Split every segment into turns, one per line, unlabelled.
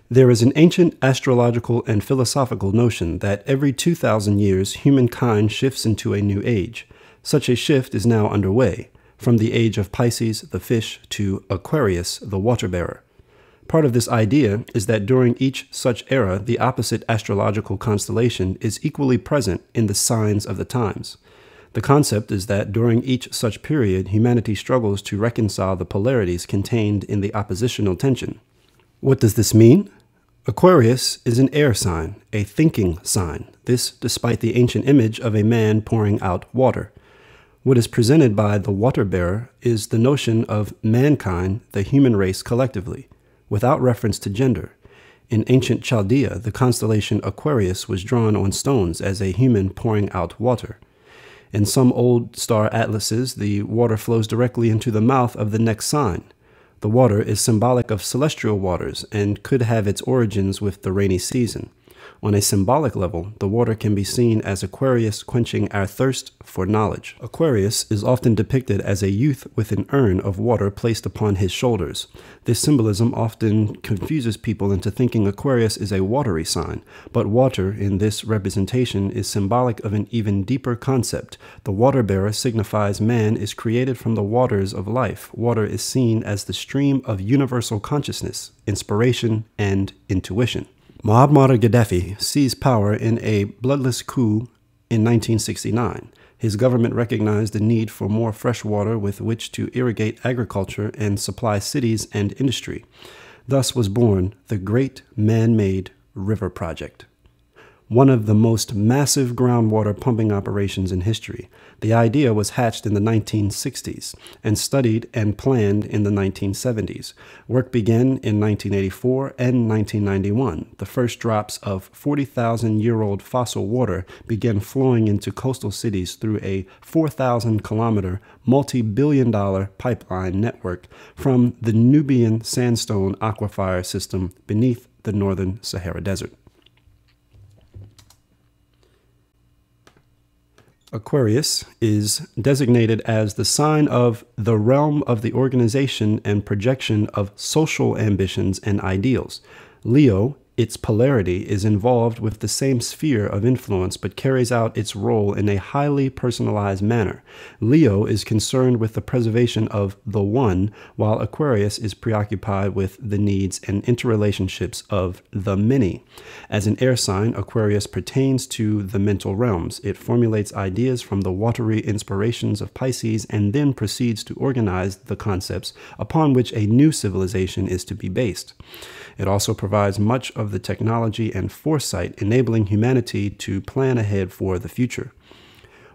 There is an ancient astrological and philosophical notion that every 2,000 years humankind shifts into a new age. Such a shift is now underway, from the age of Pisces, the fish, to Aquarius, the water-bearer. Part of this idea is that during each such era, the opposite astrological constellation is equally present in the signs of the times. The concept is that during each such period, humanity struggles to reconcile the polarities contained in the oppositional tension. What does this mean? Aquarius is an air sign, a thinking sign, this despite the ancient image of a man pouring out water. What is presented by the water-bearer is the notion of mankind, the human race collectively, without reference to gender. In ancient Chaldea, the constellation Aquarius was drawn on stones as a human pouring out water. In some old star atlases, the water flows directly into the mouth of the next sign. The water is symbolic of celestial waters and could have its origins with the rainy season. On a symbolic level, the water can be seen as Aquarius quenching our thirst for knowledge. Aquarius is often depicted as a youth with an urn of water placed upon his shoulders. This symbolism often confuses people into thinking Aquarius is a watery sign, but water in this representation is symbolic of an even deeper concept. The water-bearer signifies man is created from the waters of life. Water is seen as the stream of universal consciousness, inspiration, and intuition. Muammar Ghaddafi seized power in a bloodless coup in 1969. His government recognized the need for more fresh water with which to irrigate agriculture and supply cities and industry. Thus was born the Great Man-Made River Project, one of the most massive groundwater pumping operations in history. The idea was hatched in the 1960s and studied and planned in the 1970s. Work began in 1984 and 1991. The first drops of 40,000-year-old fossil water began flowing into coastal cities through a 4,000-kilometer, multi-billion-dollar pipeline network from the Nubian sandstone aquifer system beneath the northern Sahara Desert. Aquarius is designated as the sign of the realm of the organization and projection of social ambitions and ideals. Leo, its polarity, is involved with the same sphere of influence but carries out its role in a highly personalized manner. Leo is concerned with the preservation of the one, while Aquarius is preoccupied with the needs and interrelationships of the many. As an air sign, Aquarius pertains to the mental realms. It formulates ideas from the watery inspirations of Pisces and then proceeds to organize the concepts upon which a new civilization is to be based. It also provides much of the technology and foresight enabling humanity to plan ahead for the future.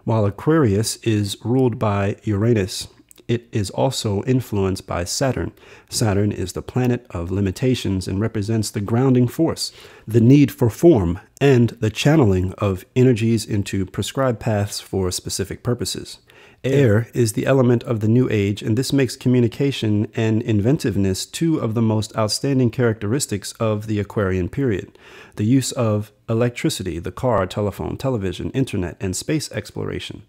While Aquarius is ruled by Uranus, it is also influenced by Saturn. Saturn is the planet of limitations and represents the grounding force, the need for form, and the channeling of energies into prescribed paths for specific purposes. Air is the element of the new age, and this makes communication and inventiveness two of the most outstanding characteristics of the Aquarian period. The use of electricity, the car, telephone, television, internet, and space exploration.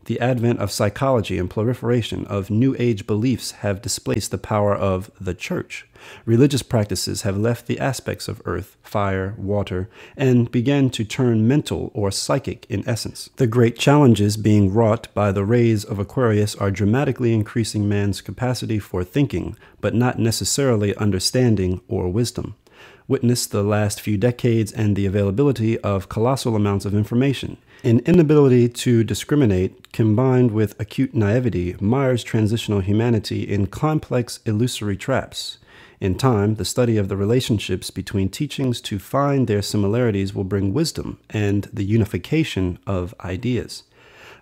The advent of psychology and proliferation of New Age beliefs have displaced the power of the church. Religious practices have left the aspects of earth, fire, water, and began to turn mental or psychic in essence. The great challenges being wrought by the rays of Aquarius are dramatically increasing man's capacity for thinking, but not necessarily understanding or wisdom. Witness the last few decades and the availability of colossal amounts of information. An inability to discriminate, combined with acute naivety, mires transitional humanity in complex, illusory traps. In time, the study of the relationships between teachings to find their similarities will bring wisdom and the unification of ideas.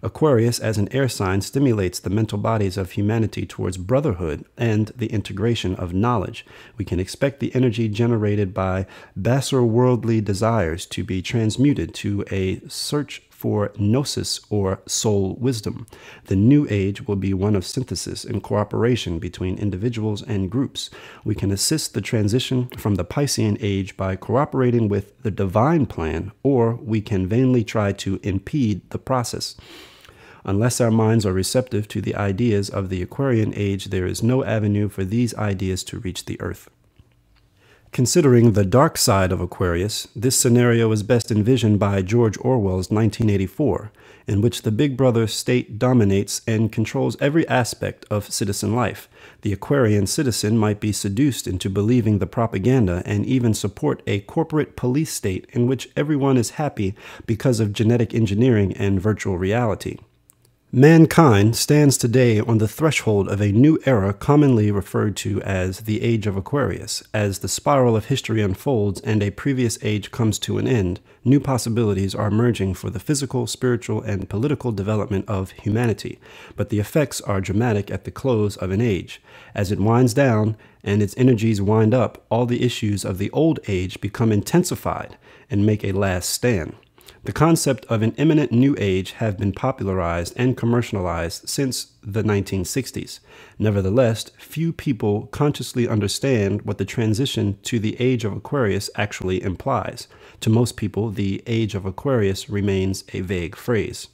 Aquarius, as an air sign, stimulates the mental bodies of humanity towards brotherhood and the integration of knowledge. We can expect the energy generated by baser worldly desires to be transmuted to a search for gnosis or soul wisdom. The new age will be one of synthesis and cooperation between individuals and groups. We can assist the transition from the Piscean age by cooperating with the divine plan, or we can vainly try to impede the process. Unless our minds are receptive to the ideas of the Aquarian age, there is no avenue for these ideas to reach the earth. Considering the dark side of Aquarius, this scenario is best envisioned by George Orwell's 1984, in which the Big Brother state dominates and controls every aspect of citizen life. The Aquarian citizen might be seduced into believing the propaganda and even support a corporate police state in which everyone is happy because of genetic engineering and virtual reality. Mankind stands today on the threshold of a new era commonly referred to as the Age of Aquarius. As the spiral of history unfolds and a previous age comes to an end, new possibilities are emerging for the physical, spiritual, and political development of humanity. But the effects are dramatic at the close of an age. As it winds down and its energies wind up, all the issues of the old age become intensified and make a last stand. The concept of an imminent new age have been popularized and commercialized since the 1960s. Nevertheless, few people consciously understand what the transition to the Age of Aquarius actually implies. To most people, the Age of Aquarius remains a vague phrase.